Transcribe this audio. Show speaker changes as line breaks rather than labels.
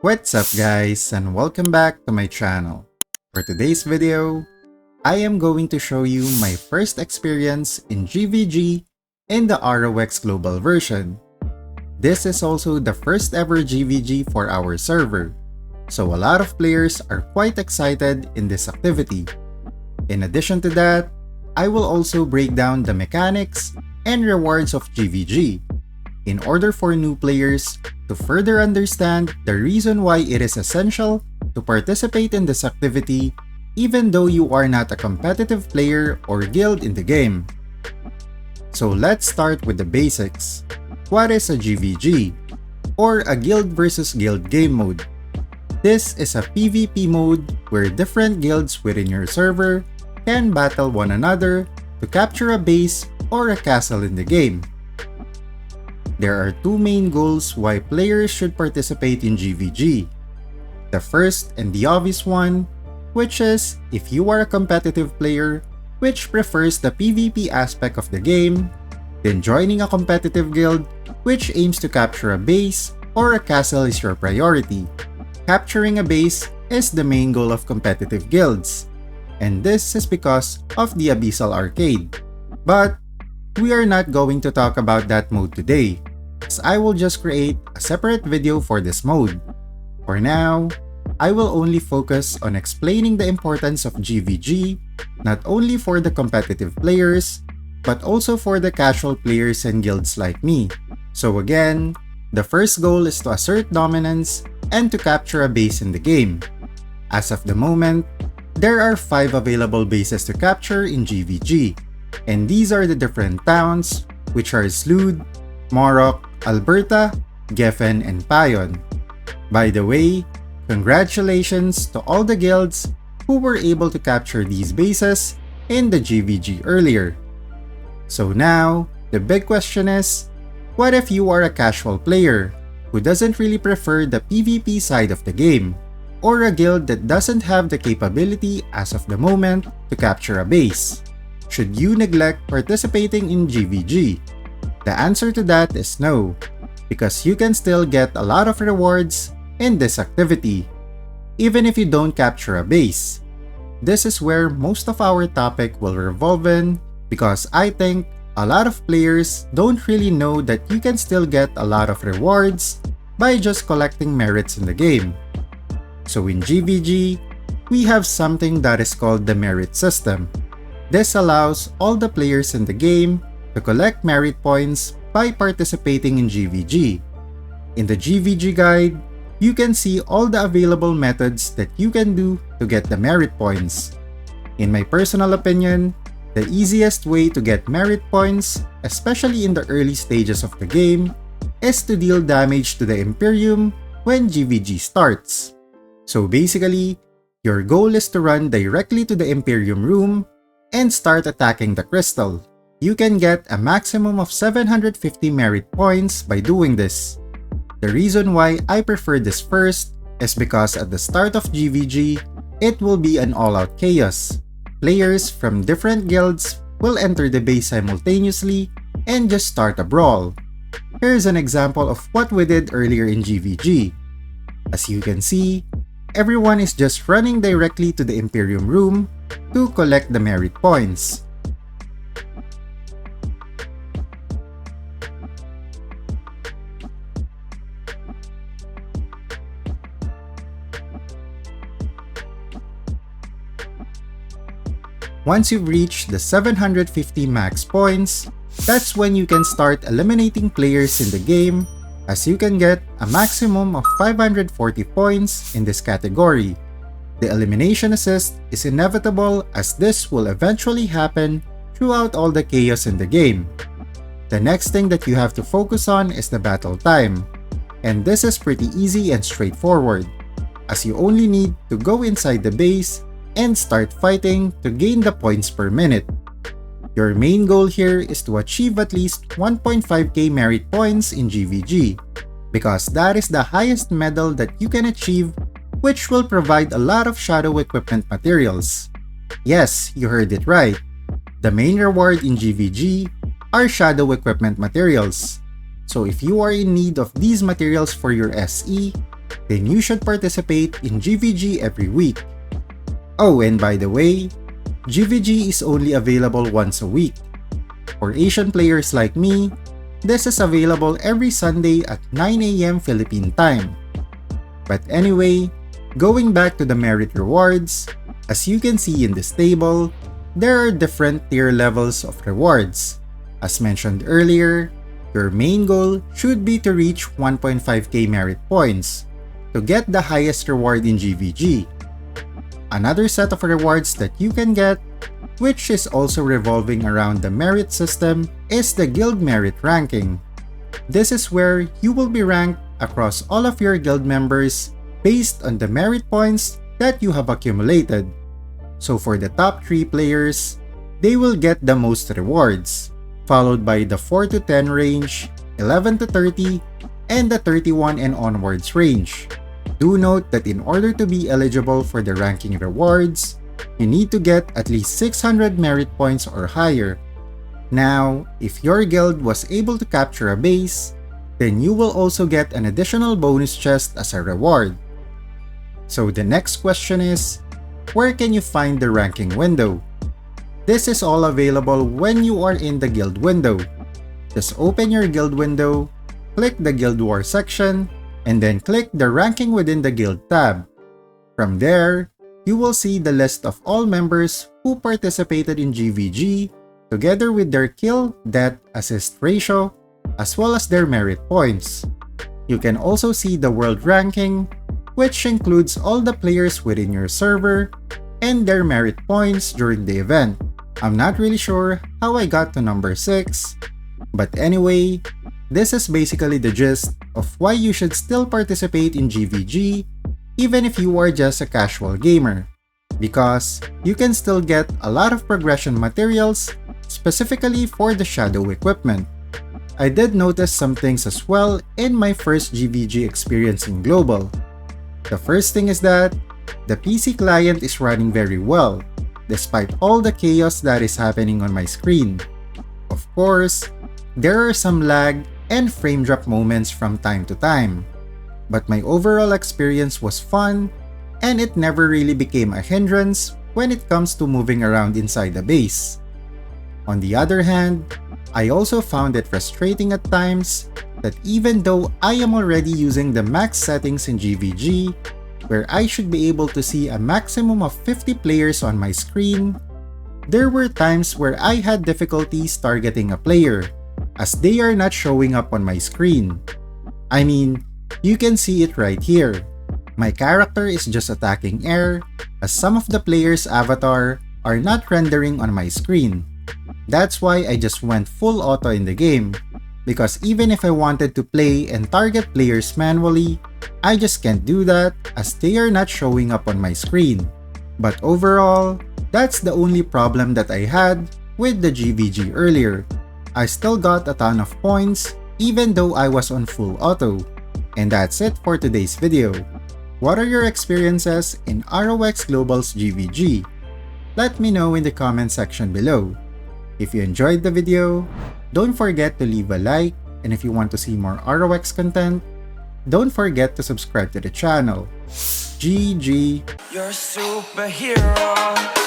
What's up guys, and welcome back to my channel. For today's video, I am going to show you my first experience in GVG in the ROX global version. This is also the first ever GVG for our server, so a lot of players are quite excited in this activity. In addition to that, I will also break down the mechanics and rewards of GVG in order for new players to further understand the reason why it is essential to participate in this activity even though you are not a competitive player or guild in the game. So let's start with the basics. What is a GVG, or a guild versus guild game mode? This is a PvP mode where different guilds within your server can battle one another to capture a base or a castle in the game. There are two main goals why players should participate in GVG. The first and the obvious one, which is if you are a competitive player which prefers the PvP aspect of the game, then joining a competitive guild which aims to capture a base or a castle is your priority. Capturing a base is the main goal of competitive guilds, and this is because of the Abyssal Arcade. But we are not going to talk about that mode today, as I will just create a separate video for this mode. For now, I will only focus on explaining the importance of GVG, not only for the competitive players, but also for the casual players and guilds like me. So again, the first goal is to assert dominance and to capture a base in the game. As of the moment, there are 5 available bases to capture in GVG, and these are the different towns, which are Slood, Morok, Alberta, Geffen, and Payon. By the way, congratulations to all the guilds who were able to capture these bases in the GVG earlier. So now, the big question is, what if you are a casual player who doesn't really prefer the PvP side of the game, or a guild that doesn't have the capability as of the moment to capture a base? Should you neglect participating in GVG? The answer to that is no, because you can still get a lot of rewards in this activity, even if you don't capture a base. This is where most of our topic will revolve in, because I think a lot of players don't really know that you can still get a lot of rewards by just collecting merits in the game. So in GVG, we have something that is called the merit system. This allows all the players in the game to collect merit points by participating in GVG. In the GVG guide, you can see all the available methods that you can do to get the merit points. In my personal opinion, the easiest way to get merit points, especially in the early stages of the game, is to deal damage to the Imperium when GVG starts. So basically, your goal is to run directly to the Imperium room and start attacking the crystal. You can get a maximum of 750 merit points by doing this. The reason why I prefer this first is because at the start of GVG, it will be an all-out chaos. Players from different guilds will enter the base simultaneously and just start a brawl. Here's an example of what we did earlier in GVG. As you can see, everyone is just running directly to the Imperium room to collect the merit points. Once you've reached the 750 max points, that's when you can start eliminating players in the game, as you can get a maximum of 540 points in this category. The elimination assist is inevitable, as this will eventually happen throughout all the chaos in the game. The next thing that you have to focus on is the battle time, and this is pretty easy and straightforward, as you only need to go inside the base and start fighting to gain the points per minute. Your main goal here is to achieve at least 1.5k merit points in GVG, because that is the highest medal that you can achieve, which will provide a lot of shadow equipment materials. Yes, you heard it right. The main reward in GVG are shadow equipment materials. So if you are in need of these materials for your SE, then you should participate in GVG every week. Oh, and by the way, GVG is only available once a week. For Asian players like me, this is available every Sunday at 9 AM Philippine time. But anyway, going back to the merit rewards, as you can see in this table, there are different tier levels of rewards. As mentioned earlier, your main goal should be to reach 1.5k merit points to get the highest reward in GVG. Another set of rewards that you can get, which is also revolving around the merit system, is the guild merit ranking. This is where you will be ranked across all of your guild members based on the merit points that you have accumulated. So for the top 3 players, they will get the most rewards, followed by the 4 to 10 range, 11 to 30, and the 31 and onwards range. Do note that in order to be eligible for the ranking rewards, you need to get at least 600 merit points or higher. Now, if your guild was able to capture a base, then you will also get an additional bonus chest as a reward. So the next question is, where can you find the ranking window? This is all available when you are in the guild window. Just open your guild window, click the Guild War section, and then click the Ranking within the Guild tab. From there, you will see the list of all members who participated in GVG together with their kill, death, assist ratio, as well as their merit points. You can also see the world ranking, which includes all the players within your server and their merit points during the event. I'm not really sure how I got to number 6, but anyway, this is basically the gist of why you should still participate in GVG even if you are just a casual gamer, because you can still get a lot of progression materials specifically for the shadow equipment. I did notice some things as well in my first GVG experience in Global. The first thing is that the PC client is running very well, despite all the chaos that is happening on my screen. Of course, there are some lag and frame drop moments from time to time, but my overall experience was fun and it never really became a hindrance when it comes to moving around inside the base. On the other hand, I also found it frustrating at times that even though I am already using the max settings in GVG, where I should be able to see a maximum of 50 players on my screen, there were times where I had difficulties targeting a player, as they are not showing up on my screen. I mean, you can see it right here. My character is just attacking air, as some of the players' avatar are not rendering on my screen. That's why I just went full auto in the game, because even if I wanted to play and target players manually, I just can't do that as they are not showing up on my screen. But overall, that's the only problem that I had with the GVG earlier. I still got a ton of points even though I was on full auto. And that's it for today's video. What are your experiences in ROX Global's GVG? Let me know in the comment section below. If you enjoyed the video, don't forget to leave a like, and if you want to see more ROX content, don't forget to subscribe to the channel. GG!
You're a superhero.